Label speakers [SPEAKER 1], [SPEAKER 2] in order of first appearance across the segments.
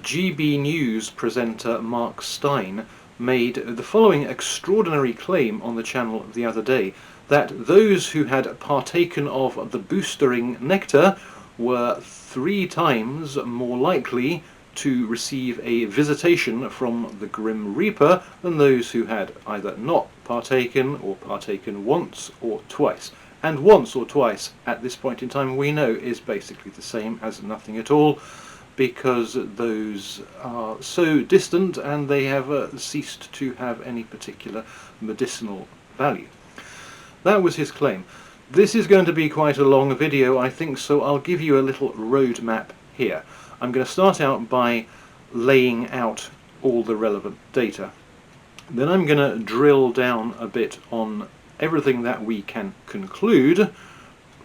[SPEAKER 1] GB News presenter Mark Steyn made the following extraordinary claim on the channel the other day, that those who had partaken of the boostering nectar were 3 times more likely to receive a visitation from the Grim Reaper than those who had either not partaken or partaken once or twice. And once or twice at this point in time we know is basically the same as nothing at all, because those are so distant and they have ceased to have any particular medicinal value. That was his claim. This is going to be quite a long video, I think, so I'll give you a little roadmap here. I'm going to start out by laying out all the relevant data. Then I'm going to drill down a bit on everything that we can conclude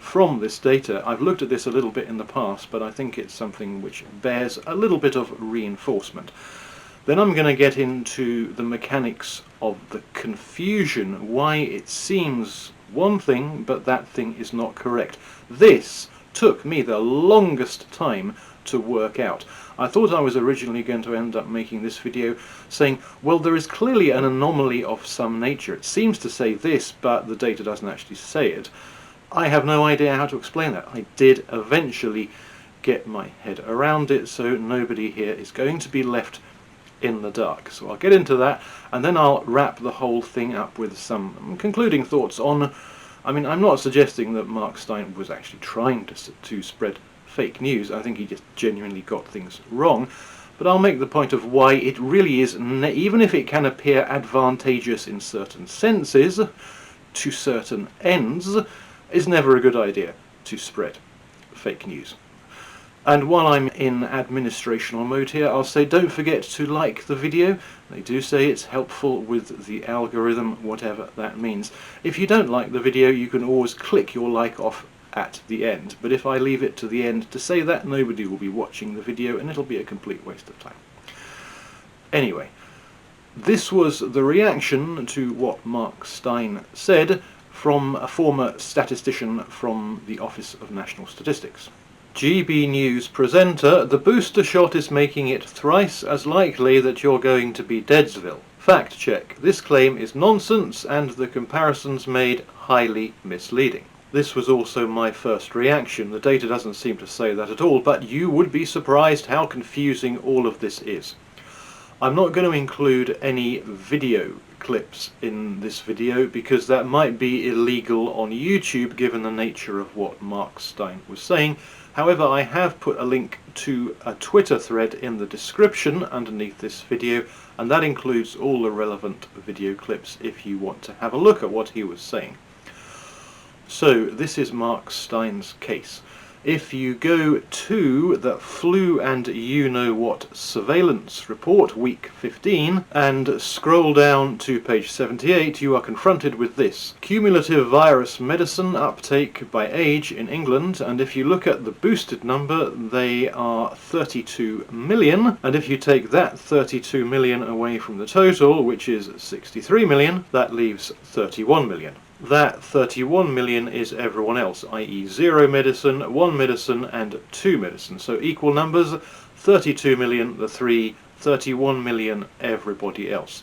[SPEAKER 1] from this data. I've looked at this a little bit in the past, but I think it's something which bears a little bit of reinforcement. Then I'm going to get into the mechanics of the confusion, why it seems one thing but that thing is not correct. This took me the longest time to work out. I thought I was originally going to end up making this video saying, well, there is clearly an anomaly of some nature. It seems to say this, but the data doesn't actually say it. I have no idea how to explain that. I did eventually get my head around it, so nobody here is going to be left in the dark. So I'll get into that, and then I'll wrap the whole thing up with some concluding thoughts on... I mean, I'm not suggesting that Mark Steyn was actually trying to spread fake news. I think he just genuinely got things wrong. But I'll make the point of why it really is, even if it can appear advantageous in certain senses, to certain ends, is never a good idea to spread fake news. And while I'm in administrational mode here, I'll say don't forget to like the video. They do say it's helpful with the algorithm, whatever that means. If you don't like the video, you can always click your like off at the end. But if I leave it to the end to say that, nobody will be watching the video and it'll be a complete waste of time. Anyway, this was the reaction to what Mark Steyn said from a former statistician from the Office of National Statistics. GB News presenter, the booster shot is making it thrice as likely that you're going to be Deadsville. Fact check. This claim is nonsense and the comparisons made highly misleading. This was also my first reaction. The data doesn't seem to say that at all, but you would be surprised how confusing all of this is. I'm not going to include any video clips in this video because that might be illegal on YouTube given the nature of what Mark Steyn was saying. However, I have put a link to a Twitter thread in the description underneath this video, and that includes all the relevant video clips if you want to have a look at what he was saying. So this is Mark Steyn's case. If you go to the Flu and You Know What Surveillance Report, week 15, and scroll down to page 78, you are confronted with this. Cumulative virus medicine uptake by age in England, and if you look at the boosted number, they are 32 million, and if you take that 32 million away from the total, which is 63 million, that leaves 31 million. That 31 million is everyone else, i.e. 0 medicine, 1 medicine and 2 medicine. So equal numbers, 32 million the 3, 31 million everybody else.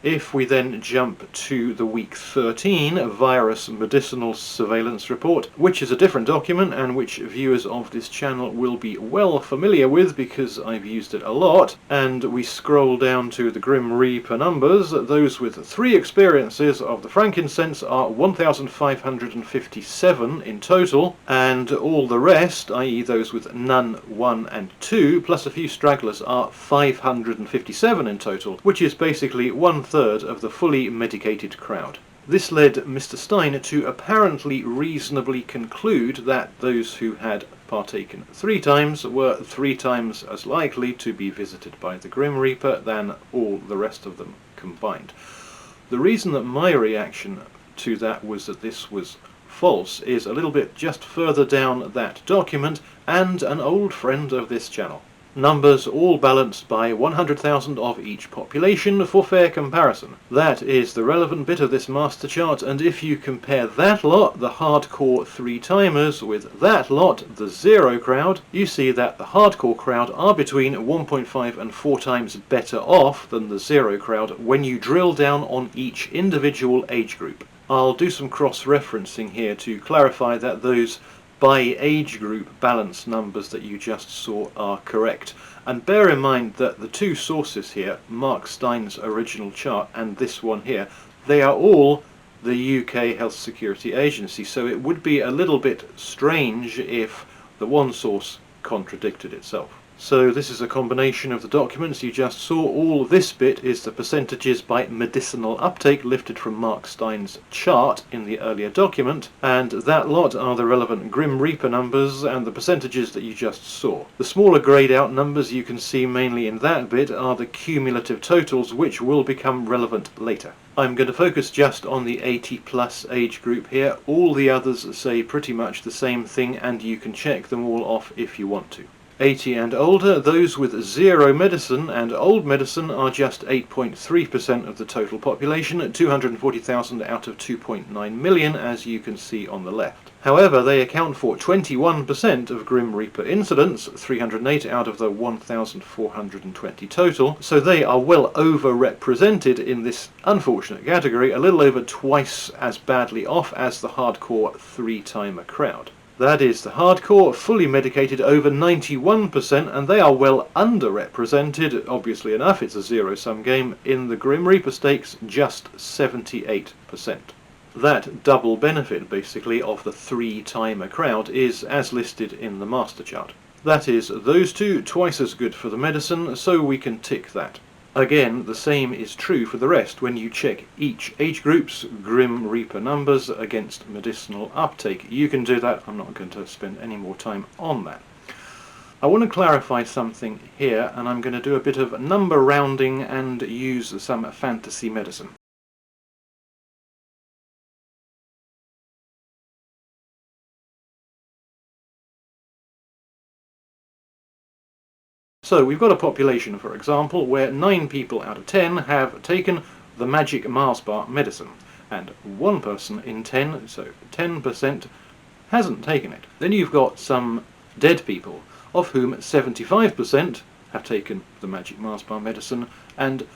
[SPEAKER 1] If we then jump to the week 13 virus medicinal surveillance report, which is a different document and which viewers of this channel will be well familiar with because I've used it a lot, and we scroll down to the Grim Reaper numbers, those with 3 experiences of the frankincense are 1,557 in total, and all the rest, i.e. those with none, 1 and 2, plus a few stragglers, are 557 in total, which is basically 1/3 of the fully medicated crowd. This led Mr. Steyn to apparently reasonably conclude that those who had partaken 3 times were 3 times as likely to be visited by the Grim Reaper than all the rest of them combined. The reason that my reaction to that was that this was false is a little bit just further down that document and an old friend of this channel. Numbers all balanced by 100,000 of each population for fair comparison. That is the relevant bit of this master chart, and if you compare that lot, the hardcore 3-timers, with that lot, the zero crowd, you see that the hardcore crowd are between 1.5 and 4 times better off than the zero crowd when you drill down on each individual age group. I'll do some cross-referencing here to clarify that those by age group balance numbers that you just saw are correct. And bear in mind that the two sources here, Mark Steyn's original chart and this one here, they are all the UK Health Security Agency, so it would be a little bit strange if the one source contradicted itself. So this is a combination of the documents you just saw. All this bit is the percentages by medicinal uptake lifted from Mark Steyn's chart in the earlier document, and that lot are the relevant Grim Reaper numbers and the percentages that you just saw. The smaller greyed out numbers you can see mainly in that bit are the cumulative totals, which will become relevant later. I'm going to focus just on the 80 plus age group here. All the others say pretty much the same thing, and you can check them all off if you want to. 80 and older, those with zero medicine and old medicine are just 8.3% of the total population, 240,000 out of 2.9 million, as you can see on the left. However, they account for 21% of Grim Reaper incidents, 308 out of the 1,420 total, so they are well overrepresented in this unfortunate category, a little over twice as badly off as the hardcore 3-timer crowd. That is the hardcore, fully medicated over 91%, and they are well underrepresented, obviously enough, it's a zero-sum game, in the Grim Reaper stakes, just 78%. That double benefit, basically, of the 3-timer crowd is as listed in the master chart. That is, those two twice as good for the medicine, so we can tick that. Again, the same is true for the rest when you check each age group's Grim Reaper numbers against medicinal uptake. You can do that. I'm not going to spend any more time on that. I want to clarify something here, and I'm going to do a bit of number rounding and use some fantasy medicine. So we've got a population, for example, where 9 people out of 10 have taken the magic Mars bar medicine, and 1 person in 10, so 10%, hasn't taken it. Then you've got some dead people, of whom 75% have taken the magic Mars bar medicine, and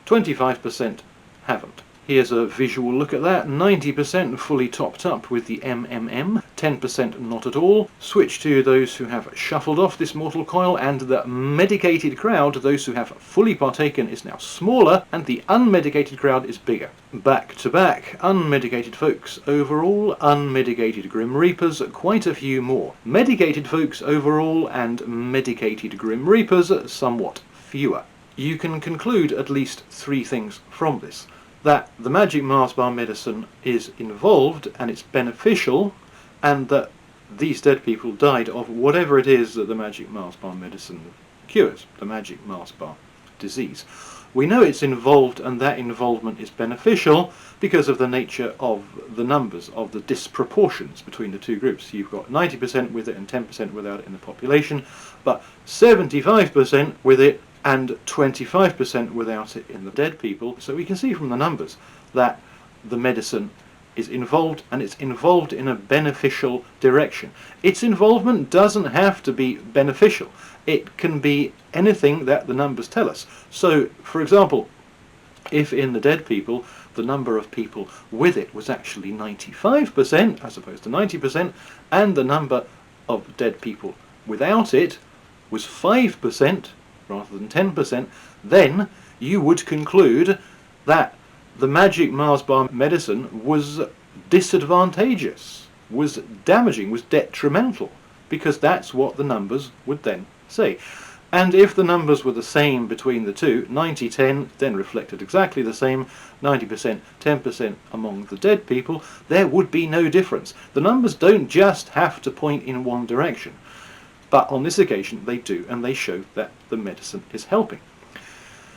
[SPEAKER 1] 25% haven't. Here's a visual look at that. 90% fully topped up with the MMM, 10% not at all. Switch to those who have shuffled off this mortal coil, and the medicated crowd, those who have fully partaken, is now smaller, and the unmedicated crowd is bigger. Back to back, unmedicated folks overall, unmedicated Grim Reapers, quite a few more. Medicated folks overall, and medicated Grim Reapers, somewhat fewer. You can conclude at least 3 things from this. That the magic Mars bar medicine is involved and it's beneficial, and that these dead people died of whatever it is that the magic Mars bar medicine cures, the magic Mars bar disease. We know it's involved, and that involvement is beneficial because of the nature of the numbers, of the disproportions between the two groups. You've got 90% with it and 10% without it in the population, but 75% with it and 25% without it in the dead people. So we can see from the numbers that the medicine is involved, and it's involved in a beneficial direction. Its involvement doesn't have to be beneficial. It can be anything that the numbers tell us. So, for example, if in the dead people the number of people with it was actually 95% as opposed to 90%, and the number of dead people without it was 5%, rather than 10%, then you would conclude that the magic Mars bar medicine was disadvantageous, was damaging, was detrimental, because that's what the numbers would then say. And if the numbers were the same between the two, 90-10 then reflected exactly the same, 90%, 10% among the dead people, there would be no difference. The numbers don't just have to point in one direction. But on this occasion they do, and they show that the medicine is helping.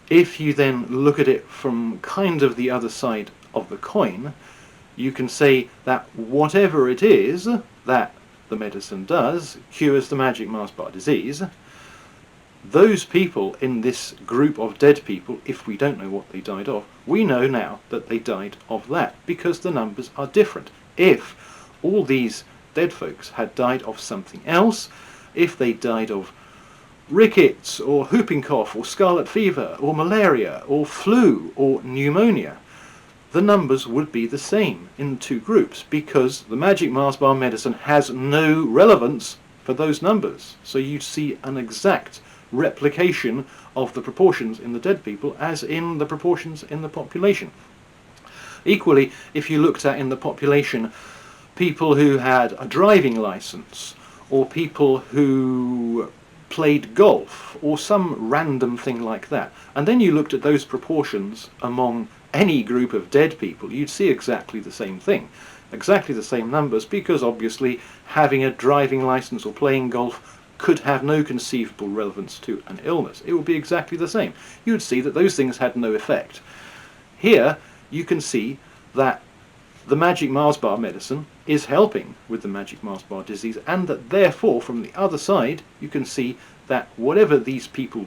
[SPEAKER 1] If you then look at it from kind of the other side of the coin, you can say that whatever it is that the medicine does cures the magic Mars bar disease, those people in this group of dead people, if we don't know what they died of, we know now that they died of that, because the numbers are different. If all these dead folks had died of something else, if they died of rickets or whooping cough or scarlet fever or malaria or flu or pneumonia, the numbers would be the same in the two groups, because the magic Mars bar medicine has no relevance for those numbers. So you'd see an exact replication of the proportions in the dead people as in the proportions in the population. Equally, if you looked at in the population people who had a driving license, or people who played golf, or some random thing like that, and then you looked at those proportions among any group of dead people, you'd see exactly the same thing, exactly the same numbers, because obviously having a driving license or playing golf could have no conceivable relevance to an illness. It would be exactly the same. You would see that those things had no effect. Here you can see that the magic Mars bar medicine is helping with the magic Mars bar disease, and that therefore from the other side you can see that whatever these people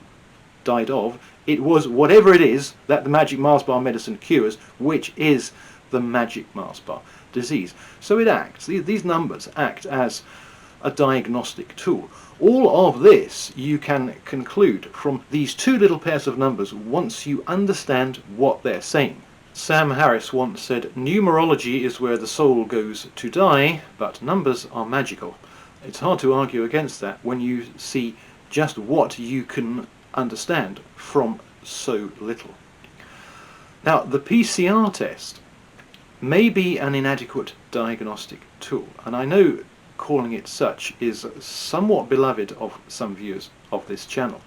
[SPEAKER 1] died of, it was whatever it is that the magic Mars bar medicine cures, which is the magic Mars bar disease. So it acts, these numbers act as a diagnostic tool. All of this you can conclude from these two little pairs of numbers once you understand what they're saying. Sam Harris once said, "Numerology is where the soul goes to die, but numbers are magical." It's hard to argue against that when you see just what you can understand from so little. Now, the PCR test may be an inadequate diagnostic tool, and I know calling it such is somewhat beloved of some viewers of this channel.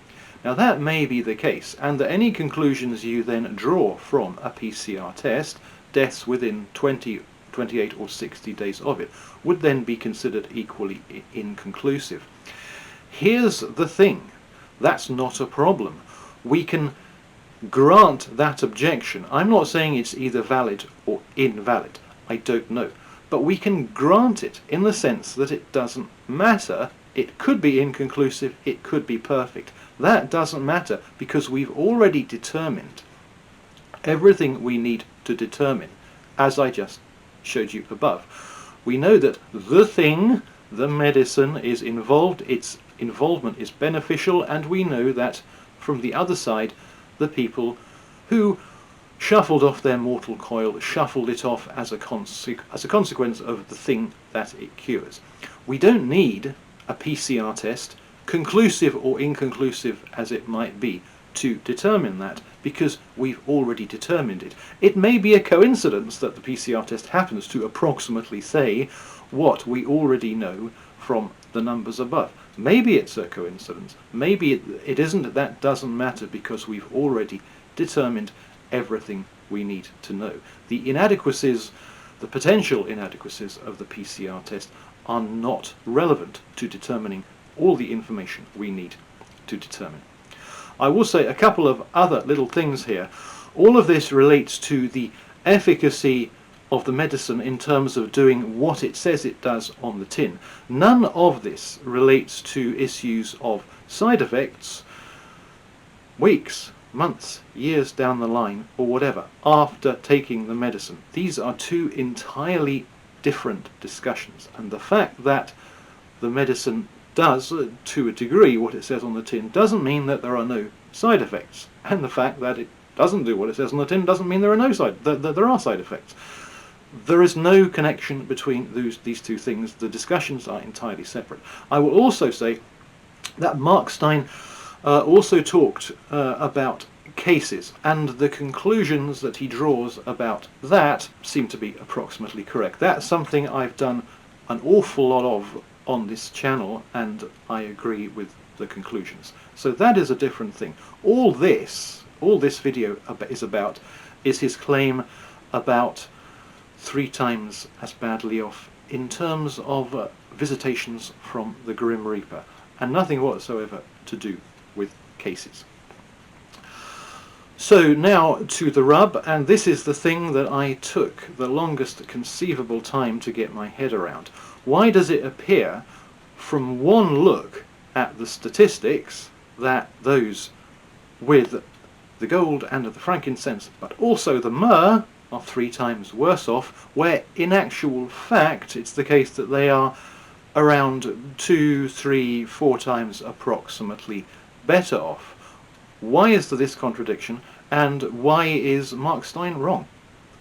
[SPEAKER 1] Now that may be the case, and that any conclusions you then draw from a PCR test, deaths within 20, 28 or 60 days of it, would then be considered equally inconclusive. Here's the thing, that's not a problem. We can grant that objection. I'm not saying it's either valid or invalid, I don't know. But we can grant it in the sense that it doesn't matter. It could be inconclusive, it could be perfect. That doesn't matter, because we've already determined everything we need to determine, as I just showed you above. We know that the thing, the medicine, is involved, its involvement is beneficial, and we know that from the other side, the people who shuffled off their mortal coil, shuffled it off as a consequence of the thing that it cures. We don't need a PCR test, conclusive or inconclusive as it might be, to determine that, because we've already determined it. It may be a coincidence that the PCR test happens to approximately say what we already know from the numbers above. Maybe it's a coincidence, maybe it isn't. That doesn't matter, because we've already determined everything we need to know. The inadequacies, the potential inadequacies of the PCR test are not relevant to determining all the information we need to determine. I will say a couple of other little things here. All of this relates to the efficacy of the medicine in terms of doing what it says it does on the tin. None of this relates to issues of side effects weeks, months, years down the line, or whatever, after taking the medicine. These are two entirely different discussions, and the fact that the medicine does, to a degree, what it says on the tin doesn't mean that there are no side effects, and the fact that it doesn't do what it says on the tin doesn't mean there are no there are side effects. There is no connection between these two things. The discussions are entirely separate. I will also say that Mark Steyn also talked about cases, and the conclusions that he draws about that seem to be approximately correct. That's something I've done an awful lot of on this channel, and I agree with the conclusions. So that is a different thing. All this video is about is his claim about 3 times as badly off in terms of visitations from the Grim Reaper, and nothing whatsoever to do with cases. So now to the rub, and this is the thing that I took the longest conceivable time to get my head around. Why does it appear from one look at the statistics that those with the gold and the frankincense, but also the myrrh, are 3 times worse off, where in actual fact it's the case that they are around 2, 3, 4 times approximately better off. Why is there this contradiction, and why is Mark Steyn wrong?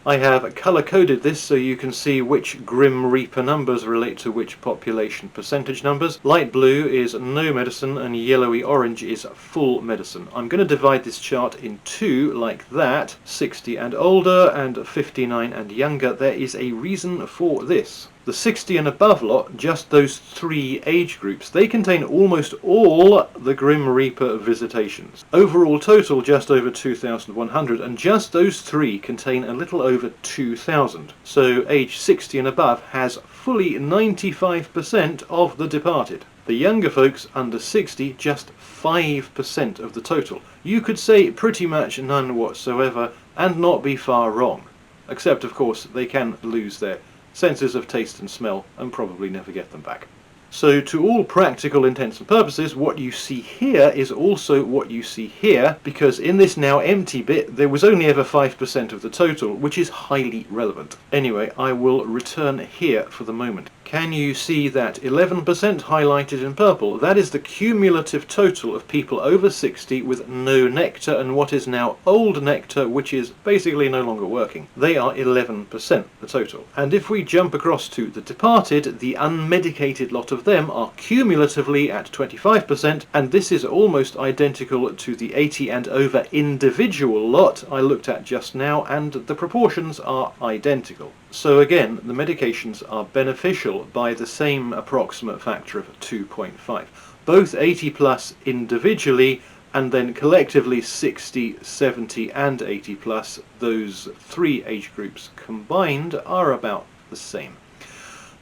[SPEAKER 1] I have colour-coded this so you can see which Grim Reaper numbers relate to which population percentage numbers. Light blue is no medicine and yellowy orange is full medicine. I'm going to divide this chart in 2 like that, 60 and older and 59 and younger. There is a reason for this. The 60 and above lot, just those 3 age groups, they contain almost all the Grim Reaper visitations. Overall total just over 2,100, and just those 3 contain a little over 2,000. So age 60 and above has fully 95% of the departed. The younger folks under 60, just 5% of the total. You could say pretty much none whatsoever and not be far wrong. Except, of course, they can lose their senses of taste and smell and probably never get them back. So to all practical intents and purposes, what you see here is also what you see here, because in this now empty bit there was only ever 5% of the total, which is highly relevant. Anyway, I will return here for the moment. Can you see that 11% highlighted in purple? That is the cumulative total of people over 60 with no nectar and what is now old nectar, which is basically no longer working. They are 11% the total. And if we jump across to the departed, the unmedicated lot of them are cumulatively at 25%, and this is almost identical to the 80 and over individual lot I looked at just now, and the proportions are identical. So again, the medications are beneficial by the same approximate factor of 2.5. Both 80 plus individually, and then collectively 60, 70 and 80 plus, those 3 age groups combined are about the same.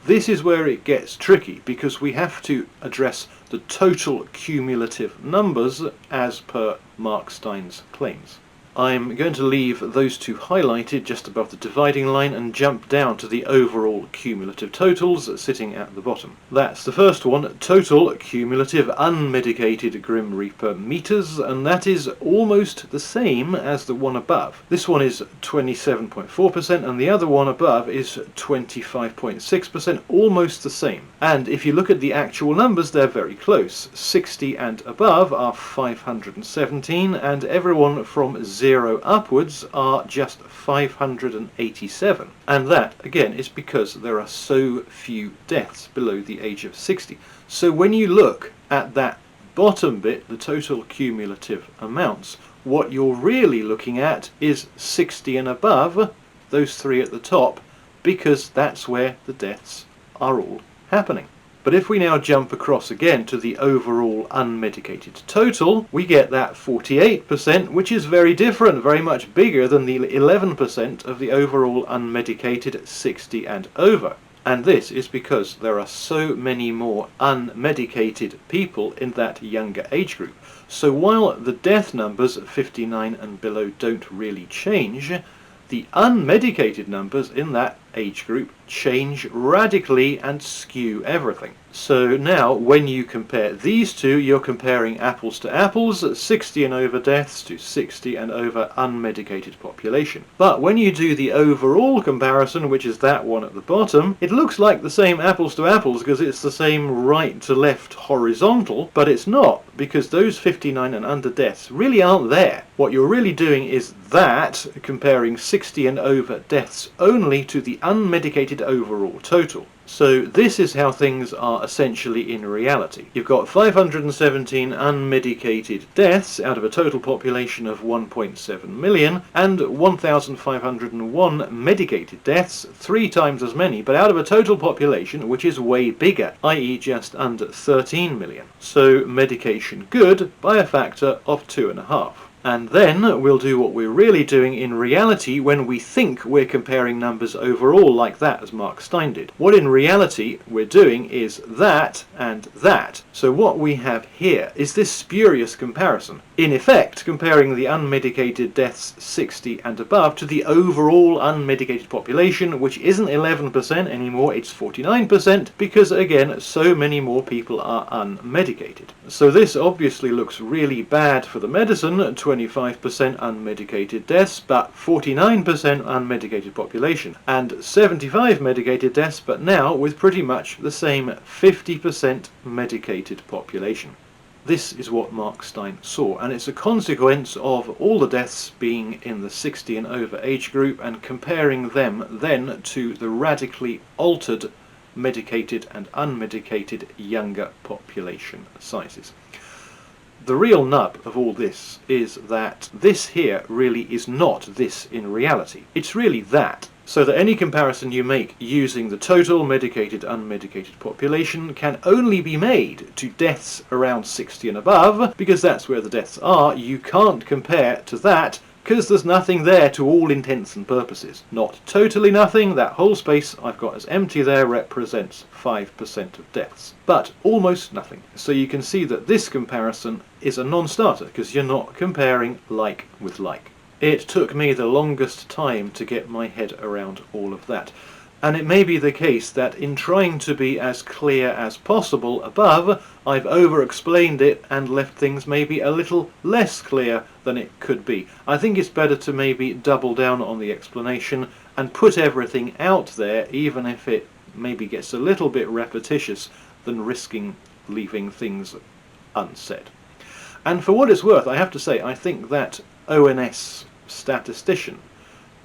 [SPEAKER 1] This is where it gets tricky, because we have to address the total cumulative numbers as per Mark Steyn's claims. I'm going to leave those 2 highlighted just above the dividing line and jump down to the overall cumulative totals sitting at the bottom. That's the first one, total cumulative unmedicated Grim Reaper meters, and that is almost the same as the one above. This one is 27.4% and the other one above is 25.6%, almost the same. And if you look at the actual numbers, they're very close. 60 and above are 517, and everyone from 0 upwards are just 587. And that, again, is because there are so few deaths below the age of 60. So when you look at that bottom bit, the total cumulative amounts, what you're really looking at is 60 and above, those 3 at the top, because that's where the deaths are all happening. But if we now jump across again to the overall unmedicated total, we get that 48%, which is very different, very much bigger than the 11% of the overall unmedicated 60 and over. And this is because there are so many more unmedicated people in that younger age group. So while the death numbers at 59 and below don't really change, the unmedicated numbers in that age group change radically and skew everything. So now when you compare these 2, you're comparing apples to apples, 60 and over deaths to 60 and over unmedicated population. But when you do the overall comparison, which is that one at the bottom, it looks like the same apples to apples because it's the same right to left horizontal, but it's not, because those 59 and under deaths really aren't there. What you're really doing is that, comparing 60 and over deaths only to the unmedicated overall total. So this is how things are essentially in reality. You've got 517 unmedicated deaths out of a total population of 1.7 million, and 1,501 medicated deaths, 3 times as many, but out of a total population which is way bigger, i.e. just under 13 million. So medication good by a factor of 2.5. And then we'll do what we're really doing in reality when we think we're comparing numbers overall like that, as Mark Steyn did. What in reality we're doing is that and that. So what we have here is this spurious comparison. In effect, comparing the unmedicated deaths 60 and above to the overall unmedicated population, which isn't 11% anymore, it's 49%, because again, so many more people are unmedicated. So this obviously looks really bad for the medicine, 25% unmedicated deaths, but 49% unmedicated population, and 75 medicated deaths, but now with pretty much the same 50% medicated population. This is what Mark Steyn saw, and it's a consequence of all the deaths being in the 60 and over age group and comparing them then to the radically altered medicated and unmedicated younger population sizes. The real nub of all this is that this here really is not this in reality. It's really that. So that any comparison you make using the total medicated unmedicated population can only be made to deaths around 60 and above, because that's where the deaths are. You can't compare to that because there's nothing there to all intents and purposes. Not totally nothing, that whole space I've got as empty there represents 5% of deaths, but almost nothing. So you can see that this comparison is a non-starter because you're not comparing like with like. It took me the longest time to get my head around all of that. And it may be the case that in trying to be as clear as possible above, I've over-explained it and left things maybe a little less clear than it could be. I think it's better to maybe double down on the explanation and put everything out there, even if it maybe gets a little bit repetitious, than risking leaving things unsaid. And for what it's worth, I have to say, I think that ONS statistician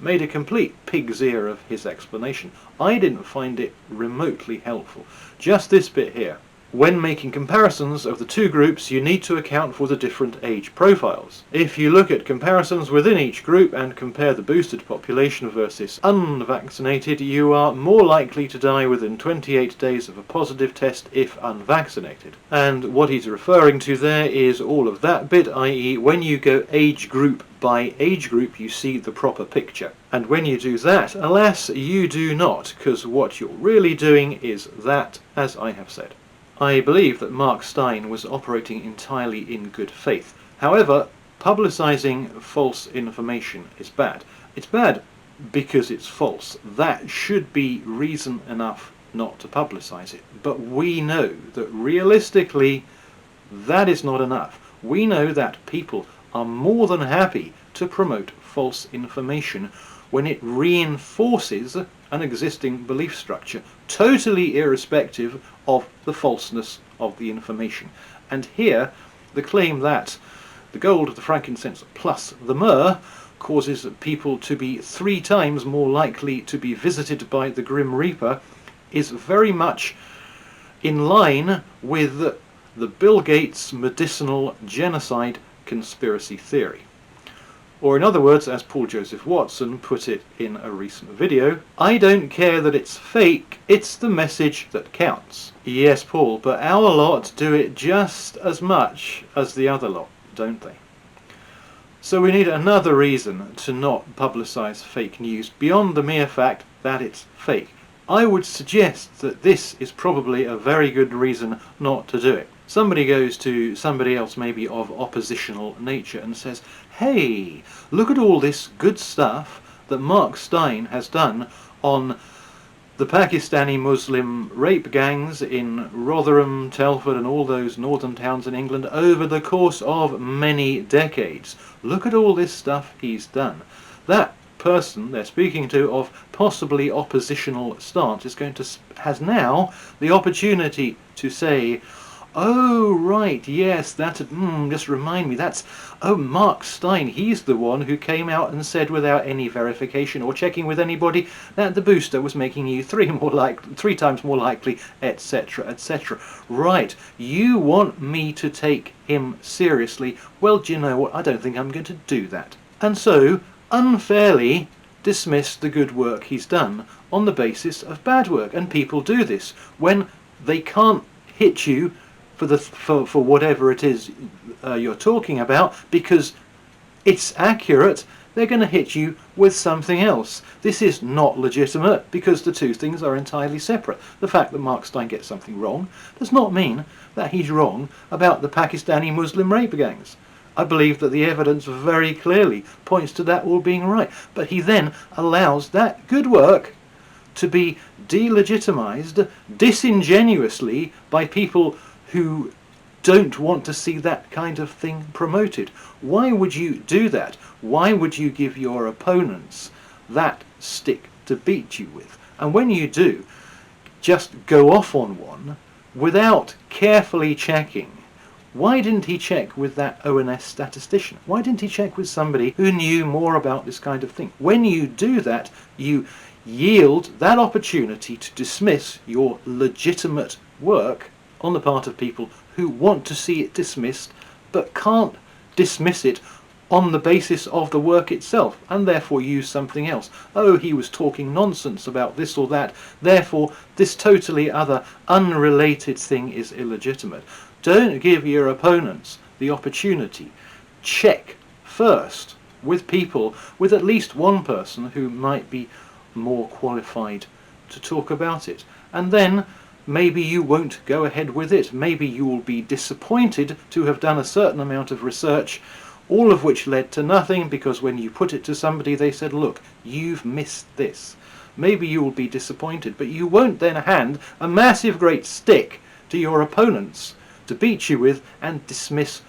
[SPEAKER 1] made a complete pig's ear of his explanation. I didn't find it remotely helpful. Just this bit here. When making comparisons of the two groups, you need to account for the different age profiles. If you look at comparisons within each group and compare the boosted population versus unvaccinated, you are more likely to die within 28 days of a positive test if unvaccinated. And what he's referring to there is all of that bit, i.e. when you go age group by age group, you see the proper picture. And when you do that, alas, you do not, because what you're really doing is that, as I have said. I believe that Mark Steyn was operating entirely in good faith. However, publicising false information is bad. It's bad because it's false. That should be reason enough not to publicise it. But we know that realistically that is not enough. We know that people are more than happy to promote false information when it reinforces an existing belief structure, totally irrespective of the falseness of the information. And here, the claim that the gold, the frankincense plus the myrrh causes people to be 3 times more likely to be visited by the Grim Reaper is very much in line with the Bill Gates medicinal genocide conspiracy theory. Or in other words, as Paul Joseph Watson put it in a recent video, I don't care that it's fake, it's the message that counts. Yes, Paul, but our lot do it just as much as the other lot, don't they? So we need another reason to not publicise fake news beyond the mere fact that it's fake. I would suggest that this is probably a very good reason not to do it. Somebody goes to somebody else maybe of oppositional nature and says, hey, look at all this good stuff that Mark Steyn has done on the Pakistani Muslim rape gangs in Rotherham, Telford and all those northern towns in England over the course of many decades. Look at all this stuff he's done. That person they're speaking to of possibly oppositional stance has now the opportunity to say, oh right, yes, that just remind me, Mark Steyn, he's the one who came out and said without any verification or checking with anybody that the booster was making you 3 times more likely, etc, etc. Right, you want me to take him seriously? Well, do you know what, I don't think I'm going to do that. And so unfairly dismiss the good work he's done on the basis of bad work. And people do this when they can't hit you for whatever it is you're talking about, because it's accurate, they're going to hit you with something else. This is not legitimate because the two things are entirely separate. The fact that Mark Steyn gets something wrong does not mean that he's wrong about the Pakistani Muslim rape gangs. I believe that the evidence very clearly points to that all being right. But he then allows that good work to be delegitimized disingenuously by people who don't want to see that kind of thing promoted. Why would you do that? Why would you give your opponents that stick to beat you with? And when you do, just go off on one without carefully checking. Why didn't he check with that ONS statistician? Why didn't he check with somebody who knew more about this kind of thing? When you do that, you yield that opportunity to dismiss your legitimate work on the part of people who want to see it dismissed but can't dismiss it on the basis of the work itself, and therefore use something else. Oh, he was talking nonsense about this or that, therefore this totally other unrelated thing is illegitimate. Don't give your opponents the opportunity. Check first with people, with at least one person who might be more qualified to talk about it. And then maybe you won't go ahead with it. Maybe you will be disappointed to have done a certain amount of research, all of which led to nothing, because when you put it to somebody they said, look, you've missed this. Maybe you will be disappointed, but you won't then hand a massive great stick to your opponents to beat you with and dismiss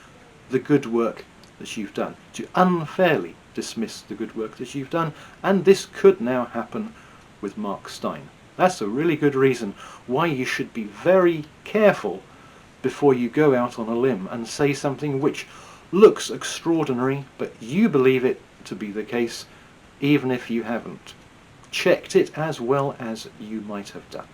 [SPEAKER 1] the good work that you've done, to unfairly dismiss the good work that you've done. And this could now happen with Mark Steyn. That's a really good reason why you should be very careful before you go out on a limb and say something which looks extraordinary, but you believe it to be the case, even if you haven't checked it as well as you might have done.